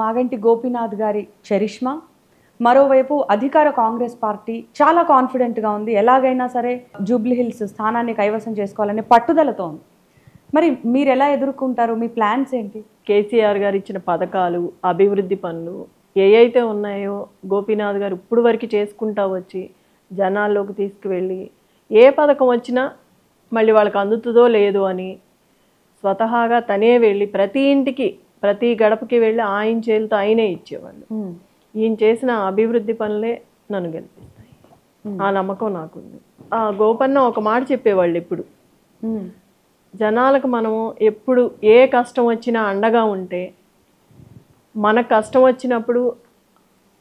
మాగంటి గోపీనాథ్ గారి చరిష్మా, మరోవైపు అధికార కాంగ్రెస్ పార్టీ చాలా కాన్ఫిడెంట్గా ఉంది, ఎలాగైనా సరే జూబ్లీ హిల్స్ స్థానాన్ని కైవసం చేసుకోవాలనే పట్టుదలతో ఉంది. మరి మీరు ఎలా ఎదుర్కొంటారు? మీ ప్లాన్స్ ఏంటి? కేసీఆర్ గారు ఇచ్చిన పథకాలు, అభివృద్ధి పనులు ఏవైతే ఉన్నాయో గోపీనాథ్ గారు ఇప్పుడు వరకు చేసుకుంటా వచ్చి జనాల్లోకి తీసుకువెళ్ళి ఏ పథకం వచ్చినా మళ్ళీ వాళ్ళకి అందుతుందో లేదో అని స్వతహాగా తనే వెళ్ళి ప్రతి ఇంటికి ప్రతి గడపకి వెళ్ళి ఆయన చేతులతో ఆయనే ఇచ్చేవాళ్ళు. ఈయన చేసిన అభివృద్ధి పనులే నన్ను గెలిపిస్తాయి, ఆ నమ్మకం నాకుంది. ఆ గోపన్న ఒక మాట చెప్పేవాళ్ళు, ఇప్పుడు జనాలకు మనము ఎప్పుడు ఏ కష్టం వచ్చినా అండగా ఉంటే మనకు కష్టం వచ్చినప్పుడు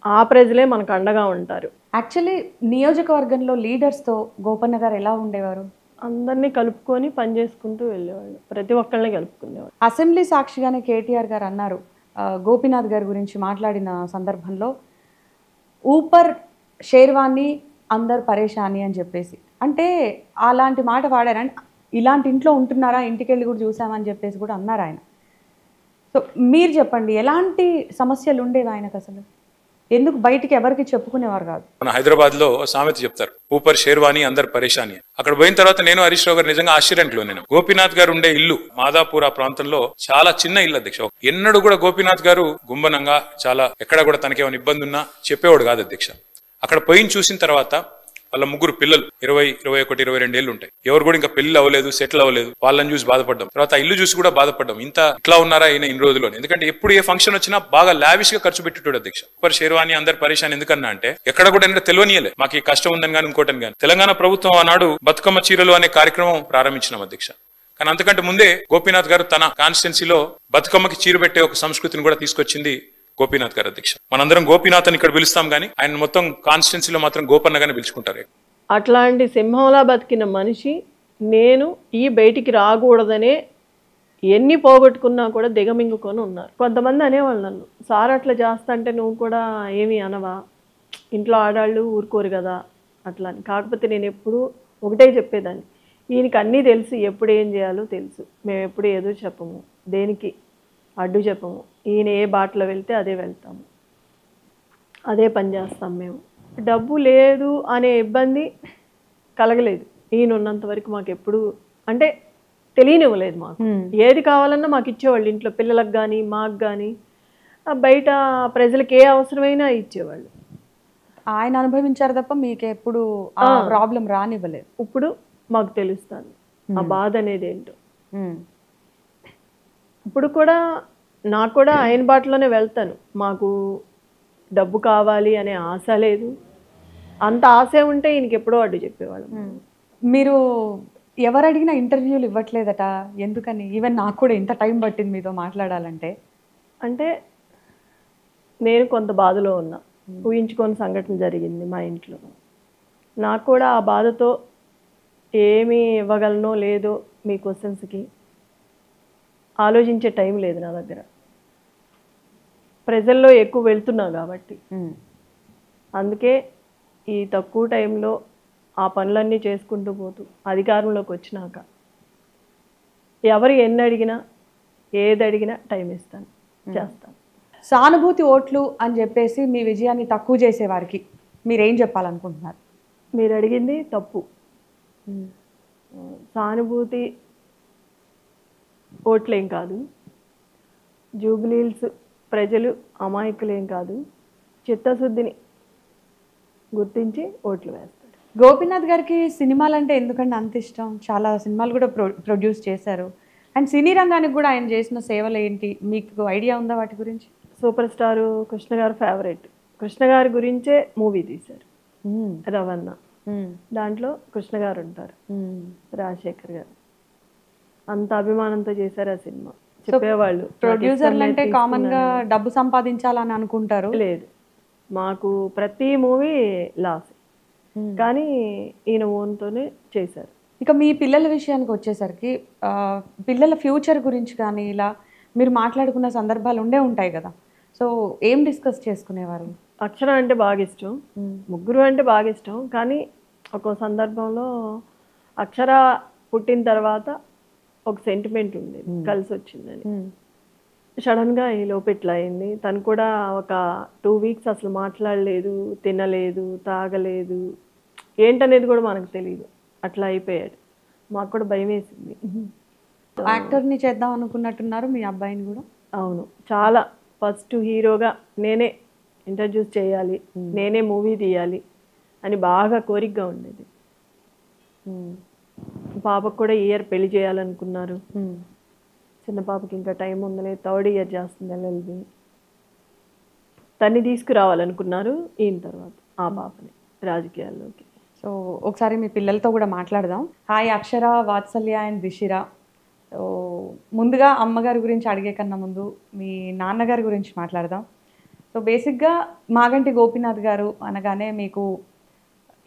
ఆ ప్రజలే మనకు అండగా ఉంటారు. యాక్చువల్లీ నియోజకవర్గంలో లీడర్స్తో గోపన్న గారు ఎలా ఉండేవారు? అందరినీ కలుపుకొని పనిచేసుకుంటూ వెళ్ళేవాళ్ళు, ప్రతి ఒక్కళ్ళని కలుపుకునేవాళ్ళు. అసెంబ్లీ సాక్షిగానే కేటీఆర్ గారు అన్నారు, గోపీనాథ్ గారి గురించి మాట్లాడిన సందర్భంలో, ఊపర్ షేర్వాణి అందరు పరేషాని అని చెప్పేసి, అంటే అలాంటి మాట వాడారని, ఇలాంటి ఇంట్లో ఉంటున్నారా, ఇంటికి వెళ్ళి కూడా చూసామని చెప్పేసి కూడా అన్నారు ఆయన. సో మీరు చెప్పండి, ఎలాంటి సమస్యలు ఉండేవి ఆయనకు అసలు? ఎందుకు బయటికి ఎవరికి చెప్పుకునేవారు కాదు? మన హైదరాబాద్ లో సామెత చెప్తారు, ఊపర్ షేర్వాణి అందరు పరేషాని. అక్కడ పోయిన తర్వాత నేను హరీష్ రావు గారు నిజంగా ఆశ్చర్యంలో, నేను గోపీనాథ్ గారు ఉండే ఇల్లు మాదాపూర్ ఆ ప్రాంతంలో చాలా చిన్న ఇల్లు అధ్యక్ష. ఎన్నడూ కూడా గోపీనాథ్ గారు గుంబనంగా చాలా ఎక్కడ కూడా తనకేమైనా ఇబ్బంది ఉన్నా చెప్పేవాడు కాదు అధ్యక్ష. అక్కడ పోయిన చూసిన తర్వాత వాళ్ళ ముగ్గురు పిల్లలు 20, 21, 22 ఏళ్ళు ఉంటాయి. ఎవరు కూడా ఇంకా పెళ్లి అవ్వలేదు, సెటిల్ అవ్వలేదు. వాళ్ళని చూసి బాధపడ్డాం, తర్వాత ఇల్లు చూసి కూడా బాధపడ్డాం, ఇంత ఇట్లా ఉన్నారా ఈయన ఇన్ని రోజుల్లో. ఎందుకంటే ఎప్పుడు ఏ ఫంక్షన్ వచ్చినా బాగా లావిష్ గా ఖర్చు పెట్టేటోడు అధ్యక్ష. ఊపర్ షేర్వాణి అందరు పరేషాన్ ఎందుకన్నా అంటే, ఎక్కడ కూడా ఏంటంటే తెలియనియలే మాకు ఈ కష్టం ఉందని కానీ ఇంకోటని కానీ. తెలంగాణ ప్రభుత్వం ఆనాడు బతుకమ్మ చీరలు అనే కార్యక్రమం ప్రారంభించినాం అధ్యక్ష. కానీ అంతకంటే ముందే గోపీనాథ్ గారు తన కాన్స్టిట్యున్సీలో బతుకమ్మకి చీర పెట్టే ఒక సంస్కృతిని కూడా తీసుకొచ్చింది గోపీనాథ్ గారు అధ్యక్ష. మనందరం గోపీనాథ్ అని ఇక్కడ పిలుస్తాం కానీ ఆయన మొత్తం కాన్స్టిట్యున్సీలో మాత్రం గోపన్నగానే పిలుచుకుంటారు. అట్లాంటి సింహంలా బతికిన మనిషి నేను ఈ బయటికి రాకూడదనే ఎన్ని పోగొట్టుకున్నా కూడా దిగమింగుకొని ఉన్నారు. కొంతమంది అనేవాళ్ళు నన్ను, సార్ అట్లా చేస్తా అంటే నువ్వు కూడా ఏమీ అనవా, ఇంట్లో ఆడాళ్ళు ఊరుకోరు కదా అట్లా అని. కాకపోతే నేను ఎప్పుడు ఒకటే చెప్పేదాన్ని, ఈయనకి అన్నీ తెలుసు, ఎప్పుడు ఏం చేయాలో తెలుసు. మేము ఎప్పుడు ఏదో చెప్పము, దేనికి అడ్డు చెప్పము. ఈయన ఏ బాటలో వెళ్తే అదే వెళ్తాము, అదే పని చేస్తాం. మేము డబ్బు లేదు అనే ఇబ్బంది కలగలేదు ఈయన ఉన్నంత వరకు. మాకు ఎప్పుడు అంటే తెలియనివ్వలేదు. మాకు ఏది కావాలన్నా మాకు ఇచ్చేవాళ్ళు, ఇంట్లో పిల్లలకు కానీ మాకు కానీ, బయట ప్రజలకు ఏ అవసరమైనా ఇచ్చేవాళ్ళు. ఆయన అనుభవించారు తప్ప మీకు ఎప్పుడు ప్రాబ్లం రానివ్వలేదు. ఇప్పుడు మాకు తెలుస్తుంది ఆ బాధ అనేది ఏంటో. ఇప్పుడు కూడా నాకు కూడా ఆయన బాటలోనే వెళ్తాను. మాకు డబ్బు కావాలి అనే ఆశ లేదు, అంత ఆశ ఉంటే ఈయనకి ఎప్పుడో అడ్డు చెప్పేవాళ్ళం. మీరు ఎవరు అడిగినా ఇంటర్వ్యూలు ఇవ్వట్లేదట, ఎందుకని? ఈవెన్ నాకు కూడా ఇంత టైం పట్టింది మీతో మాట్లాడాలంటే. అంటే నేను కొంత బాధలో ఉన్నా, ఊహించుకొని సంఘటన జరిగింది మా ఇంట్లో. నాకు కూడా ఆ బాధతో ఏమీ ఇవ్వగలనో లేదో మీ క్వశ్చన్స్కి ఆలోచించే టైం లేదు నా దగ్గర. ప్రజల్లో ఎక్కువ వెళ్తున్నా కాబట్టి అందుకే ఈ తక్కువ టైంలో ఆ పనులన్నీ చేసుకుంటూ పోతూ అధికారంలోకి వచ్చినాక ఎవరు ఎన్ని అడిగినా ఏది అడిగినా టైం ఇస్తాను, చేస్తాను. సానుభూతి ఓట్లు అని చెప్పేసి మీ విజయాన్ని తక్కువ చేసేవారికి మీరేం చెప్పాలనుకుంటున్నారు? మీరు అడిగింది తప్పు. సానుభూతి ఓట్లేం కాదు, జూబ్లీ హిల్స్ ప్రజలు అమాయకులేం కాదు, చిత్తశుద్ధిని గుర్తించి ఓట్లు వేస్తారు. గోపీనాథ్ గారికి సినిమాలు అంటే ఎందుకంటే అంత ఇష్టం? చాలా సినిమాలు కూడా ప్రొడ్యూస్ చేశారు. అండ్ సినీ రంగానికి కూడా ఆయన చేసిన సేవలు ఏంటి, మీకు ఐడియా ఉందా వాటి గురించి? సూపర్ స్టారు కృష్ణ గారు ఫేవరెట్. కృష్ణ గారి గురించే మూవీ తీశారు రవణ. దాంట్లో కృష్ణ గారు ఉంటారు, రాజశేఖర్ గారు. అంత అభిమానంతో చేశారు ఆ సినిమా. చెప్పేవాళ్ళు ప్రొడ్యూసర్లు అంటే కామన్ గా డబ్బు సంపాదించాలని అనుకుంటారు. లేదు, మాకు ప్రతి మూవీ లాస్, కానీ ఈయన ఓన్తోనే చేశారు. ఇక మీ పిల్లల విషయానికి వచ్చేసరికి పిల్లల ఫ్యూచర్ గురించి కానీ ఇలా మీరు మాట్లాడుకున్న సందర్భాలు ఉండే ఉంటాయి కదా, సో ఏం డిస్కస్ చేసుకునేవారు? అక్షర అంటే బాగా ఇష్టం, ముగ్గురు అంటే బాగా ఇష్టం. కానీ ఒక సందర్భంలో అక్షర పుట్టిన తర్వాత ఒక సెంటిమెంట్ ఉండేది, కలిసి వచ్చిందని. సడన్గా ఈ లోపు ఇట్లా అయింది. తను కూడా ఒక 2 వీక్స్ అసలు మాట్లాడలేదు, తినలేదు, తాగలేదు, ఏంటనేది కూడా మనకు తెలియదు. అట్లా అయిపోయాడు. మాకు కూడా భయం వేసింది. యాక్టర్ని చేద్దాం అనుకున్నట్టున్నారు మీ అబ్బాయిని కూడా. అవును, చాలా ఫస్ట్ హీరోగా నేనే ఇంట్రడ్యూస్ చేయాలి, నేనే మూవీ తీయాలి అని బాగా కోరికగా ఉండేది. పాపకు కూడా ఇయర్ పెళ్లి చేయాలనుకున్నారు. చిన్న పాపకి ఇంకా టైం ఉందని 3rd ఇయర్ చేస్తుంది LLB. తన్ని తీసుకురావాలనుకున్నారు ఈయన తర్వాత ఆ పాపని రాజకీయాల్లోకి. సో ఒకసారి మీ పిల్లలతో కూడా మాట్లాడదాం. Hi Akshara, Vatsalya and Dishira. So ముందుగా అమ్మగారి గురించి అడిగే కన్నా ముందు మీ నాన్నగారి గురించి మాట్లాడదాం. సో బేసిక్గా మాగంటి గోపీనాథ్ గారు అనగానే మీకు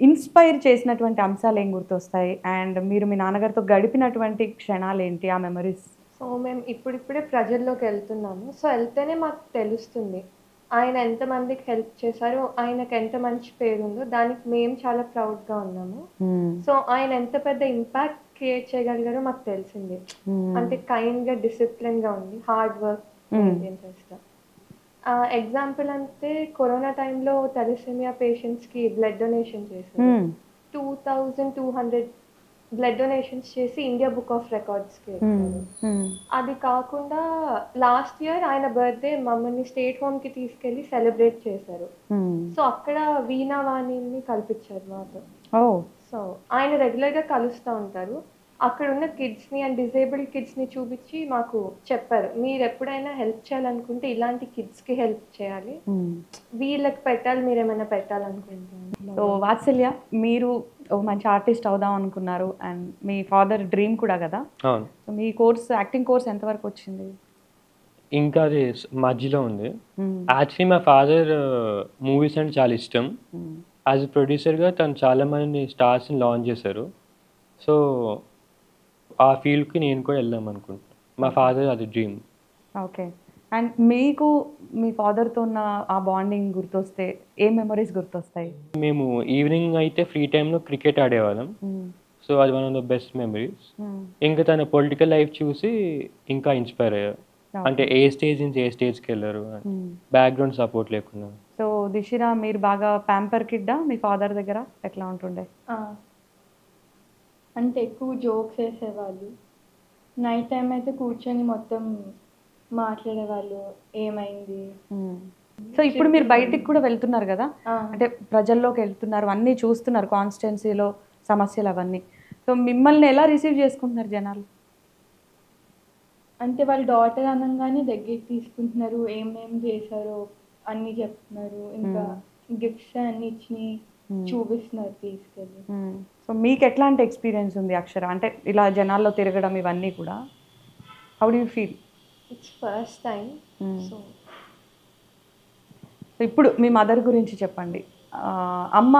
ఇన్స్పైర్ చేసినటువంటి అంశాలు ఏం గుర్తొస్తాయి, అండ్ మీరు మీ నాన్నగారితో గడిపినటువంటి క్షణాలు ఏంటి, ఆ మెమరీస్? సో మేము ఇప్పుడిప్పుడే ప్రజల్లోకి వెళ్తున్నాము. సో వెళ్తేనే మాకు తెలుస్తుంది ఆయన ఎంతమందికి హెల్ప్ చేశారు, ఆయనకు ఎంత మంచి పేరు ఉందో. దానికి మేము చాలా ప్రౌడ్గా ఉన్నాము. సో ఆయన ఎంత పెద్ద ఇంపాక్ట్ క్రియేట్ చేయగలిగారో మాకు తెలిసింది. అంటే కైండ్గా, డిసిప్లిన్గా ఉంది, హార్డ్ వర్క్ మెయింటైన్ చేస్తా. ఎగ్జాంపుల్ అంటే కరోనా టైంలో థాలసీమియా పేషెంట్స్కి బ్లడ్ డొనేషన్ చేశారు. 2200 బ్లడ్ డొనేషన్స్ చేసి ఇండియా బుక్ ఆఫ్ రికార్డ్స్కి వచ్చారు. అది కాకుండా లాస్ట్ ఇయర్ ఆయన బర్త్డే మమ్మల్ని స్టేట్ హోమ్కి తీసుకెళ్ళి సెలబ్రేట్ చేశారు. సో అక్కడ వీణావాణిని కల్పించారు మాతో. సో ఆయన రెగ్యులర్గా కలుస్తూ ఉంటారు. అక్కడ ఉన్న కిడ్స్ని అండ్ డిజేబుల్డ్ కిడ్స్ని చూపించి మాకు చెప్పారు, మీరు ఎప్పుడైనా హెల్ప్ చేయాలనుకుంటే ఇలాంటి కిడ్స్కి హెల్ప్ చేయాలి, వీళ్ళకి పెట్టాలి, మీరు ఏమైనా పెట్టాలనుకుంటున్నారు. సో వాత్సల్య, మీరు మంచి ఆర్టిస్ట్ అవుదాం అనుకున్నారు అండ్ మీ ఫాదర్ డ్రీమ్ కూడా కదా. సో మీ కోర్స్, యాక్టింగ్ కోర్స్ ఎంతవరకు వచ్చింది? ఇంకా అది మధ్యలో ఉంది. యాక్చువల్లీ మా ఫాదర్ మూవీస్ అంటే చాలా ఇష్టం. యాజ్ ఎ ప్రొడ్యూసర్గా తను చాలా మంది స్టార్స్ని లాంచ్ చేశారు. సో ఆ ఫీల్డ్కి నేను కూడా వెళ్దాం అనుకుంటున్నాను. మా ఫాదర్ అది డ్రీమ్. ఓకే. అండ్ మీకు మీ ఫాదర్తో ఉన్న ఆ బాండింగ్ గుర్తొస్తే ఏ మెమరీస్ గుర్తొస్తాయి? మేము ఈవినింగ్ అయితే ఫ్రీ టైంలో క్రికెట్ ఆడేవాళ్ళం. సో అది one of the best memories. ఇంకా తన పొలిటికల్ లైఫ్ చూసి ఇంకా ఇన్స్పైర్ అయ్యారు. అంటే ఏ స్టేజ్ నుంచి ఏ స్టేజ్కి వెళ్ళారు, బ్యాక్గ్రౌండ్ సపోర్ట్ లేకుండా. సో దిశిర, మీరు బాగా ప్యాంపర్ కిడ్డా మీ ఫాదర్ దగ్గర? ఎట్లా ఉంటుండే? అంటే ఎక్కువ జోక్స్ వేసేవాళ్ళు. నైట్ టైం అయితే కూర్చొని మొత్తం మాట్లాడేవాళ్ళు, ఏమైంది. సో ఇప్పుడు మీరు బయటికి కూడా వెళ్తున్నారు కదా, అంటే ప్రజల్లోకి వెళ్తున్నారు, అన్నీ చూస్తున్నారు, కాన్స్టిట్యున్సీలో సమస్యలు అవన్నీ. సో మిమ్మల్ని ఎలా రిసీవ్ చేసుకుంటున్నారు జనాలు? అంటే వాళ్ళ డాటర్ అనగానే దగ్గరికి తీసుకుంటున్నారు, ఏమేమి చేశారో అన్నీ చెప్తున్నారు, ఇంకా గిఫ్ట్స్ అన్ని ఇచ్చి చూపిస్తున్నారు తీసుకెళ్ళి. సో మీకు ఎట్లాంటి ఎక్స్పీరియన్స్ ఉంది అక్షర, అంటే ఇలా జనాల్లో తిరగడం ఇవన్నీ కూడా? How do you feel? It's first time. So ఇప్పుడు మీ మదర్ గురించి చెప్పండి. అమ్మ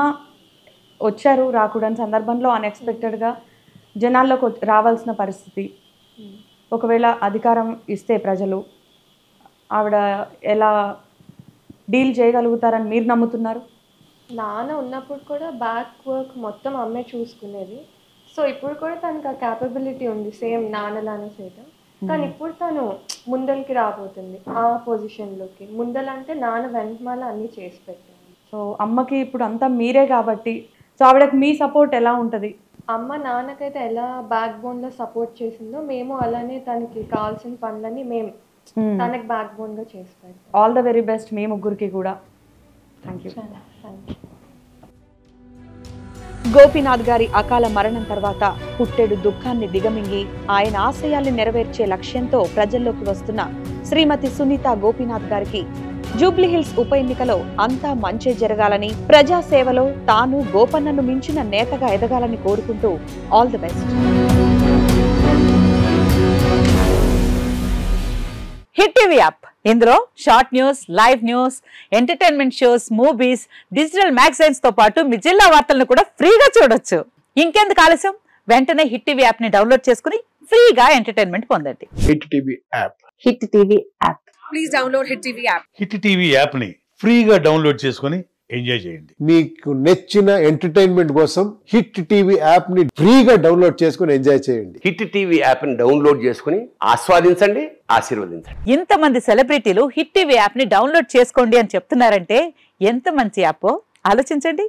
వచ్చారు, రాకూడని సందర్భంలో అన్ఎక్స్పెక్టెడ్గా జనాల్లోకి రావాల్సిన పరిస్థితి, ఒకవేళ అధికారం ఇస్తే ప్రజలు ఆవిడ ఎలా డీల్ చేయగలుగుతారని మీరు నమ్ముతున్నారు? నాన్న ఉన్నప్పుడు కూడా బ్యాక్ వర్క్ మొత్తం అమ్మే చూసుకునేది. సో ఇప్పుడు కూడా తనకు ఆ క్యాపబిలిటీ ఉంది, సేమ్ నాన్నలానే చేయటం. కానీ ఇప్పుడు తను ముందలకి రాబోతుంది ఆ పొజిషన్లోకి. ముందలంటే నాన్న వెంటమాల అన్నీ చేసి పెట్టాను. సో అమ్మకి ఇప్పుడు అంతా మీరే కాబట్టి, సో ఆవిడకి మీ సపోర్ట్ ఎలా ఉంటుంది? అమ్మ నాన్నకైతే ఎలా బ్యాక్ బోన్లో సపోర్ట్ చేసిందో మేము అలానే తనకి కావాల్సిన పనులని మేము తనకి బ్యాక్ బోన్గా చేసి పెట్టాం. ఆల్ ద వెరీ బెస్ట్ మీ ముగ్గురికి కూడా. Thank you. గోపీనాథ్ గారి అకాల మరణం తర్వాత పుట్టెడు దుఃఖాన్ని దిగమింగి ఆయన ఆశయాల్ని నెరవేర్చే లక్ష్యంతో ప్రజల్లోకి వస్తున్న శ్రీమతి సునీత గోపీనాథ్ గారికి జూబ్లీహిల్స్ ఉప ఎన్నికలో అంతా మంచే జరగాలని, ప్రజాసేవలో తాను గోపన్నను మించిన నేతగా ఎదగాలని కోరుకుంటూ all the best. Hit TV app, ఇందులో short news, live news, entertainment shows, movies, digital magazines తో పాటు మీ జిల్లా వార్తలను కూడా ఫ్రీగా చూడొచ్చు. ఇంకెందుకు ఆలస్యం, వెంటనే హిట్ టీవీ యాప్ ని డౌన్లోడ్ చేసుకుని ఫ్రీగా ఎంటర్టైన్మెంట్ పొందండి. Hit TV app. Hit TV app. Please download hit TV app. Hit TV app ని ఫ్రీగా డౌన్లోడ్ చేసుకుని ఎంజాయ్ చేయండి. మీకు నచ్చిన ఎంటర్టైన్మెంట్ కోసం హిట్ టీవీ యాప్ ని ఫ్రీగా డౌన్లోడ్ చేసుకుని ఎంజాయ్ చేయండి. హిట్ టీవీ యాప్ ని డౌన్లోడ్ చేసుకుని ఆస్వాదించండి, ఆశీర్వదించండి. ఇంతమంది సెలబ్రిటీలు హిట్ టీవీ యాప్ ని డౌన్లోడ్ చేసుకోండి అని చెప్తున్నారంటే ఎంత మంచి యాప్ ఆలోచించండి.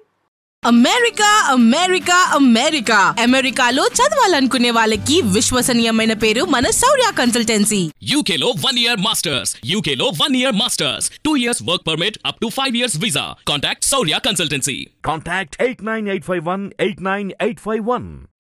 అమెరికా అమెరికా అమెరికా అమెరికాలో చదవాలనుకునే వాళ్ళకి విశ్వసనీయమైన పేరు మన శౌర్య కన్సల్టెన్సీ. UK లో 1 year masters, UK లో 1 year masters, 2 years work permit up to 5 years visa. Contact Shaurya Consultancy. Contact 89851 89851.